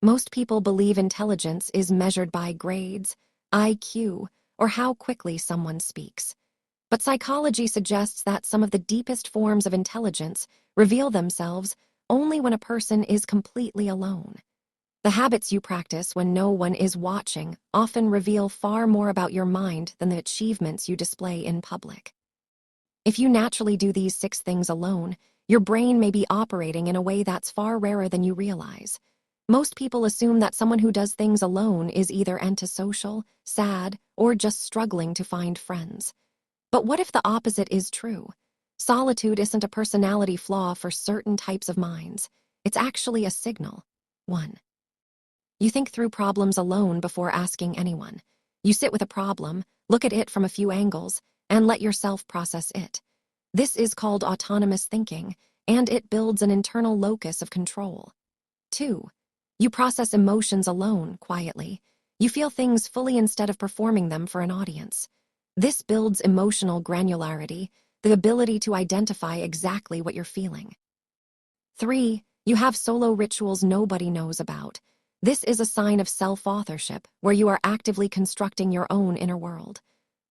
Most people believe intelligence is measured by grades, IQ, or how quickly someone speaks. But psychology suggests that some of the deepest forms of intelligence reveal themselves only when a person is completely alone. The habits you practice when no one is watching often reveal far more about your mind than the achievements you display in public. If you naturally do these 6 things alone, your brain may be operating in a way that's far rarer than you realize. Most people assume that someone who does things alone is either antisocial, sad, or just struggling to find friends. But what if the opposite is true? Solitude isn't a personality flaw for certain types of minds. It's actually a signal. 1. You think through problems alone before asking anyone. You sit with a problem, look at it from a few angles, and let yourself process it. This is called autonomous thinking, and it builds an internal locus of control. 2. You process emotions alone, quietly. You feel things fully instead of performing them for an audience. This builds emotional granularity, the ability to identify exactly what you're feeling. 3. You have solo rituals nobody knows about. This is a sign of self-authorship, where you are actively constructing your own inner world.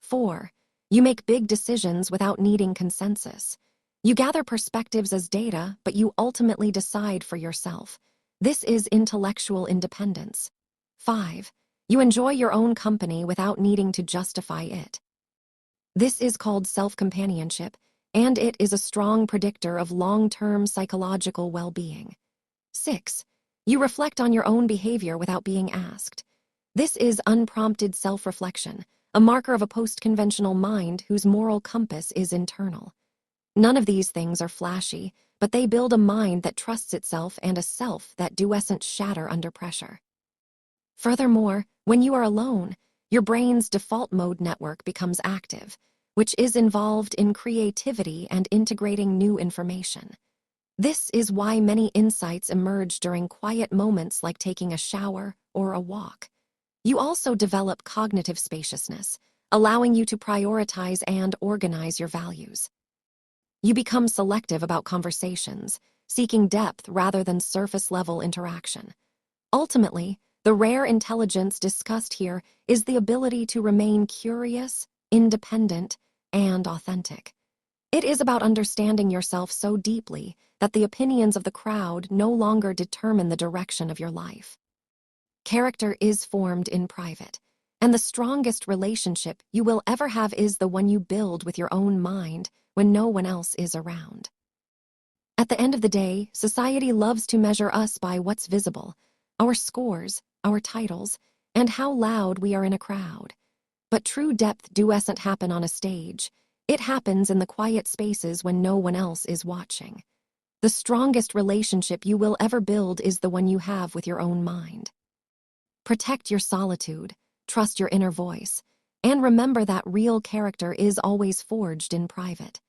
4. You make big decisions without needing consensus. You gather perspectives as data, but you ultimately decide for yourself. This is intellectual independence. 5. You enjoy your own company without needing to justify it. This is called self-companionship, and it is a strong predictor of long-term psychological well-being. 6. You reflect on your own behavior without being asked. This is unprompted self-reflection, a marker of a post-conventional mind whose moral compass is internal. None of these things are flashy, but they build a mind that trusts itself and a self that doesn't shatter under pressure. Furthermore, when you are alone, your brain's default mode network becomes active, which is involved in creativity and integrating new information. This is why many insights emerge during quiet moments like taking a shower or a walk. You also develop cognitive spaciousness, allowing you to prioritize and organize your values. You become selective about conversations, seeking depth rather than surface-level interaction. Ultimately, the rare intelligence discussed here is the ability to remain curious, independent, and authentic. It is about understanding yourself so deeply that the opinions of the crowd no longer determine the direction of your life. Character is formed in private, and the strongest relationship you will ever have is the one you build with your own mind when no one else is around. At the end of the day, society loves to measure us by what's visible, our scores, our titles, and how loud we are in a crowd. But true depth doesn't happen on a stage. It happens in the quiet spaces when no one else is watching. The strongest relationship you will ever build is the one you have with your own mind. Protect your solitude, trust your inner voice, and remember that real character is always forged in private.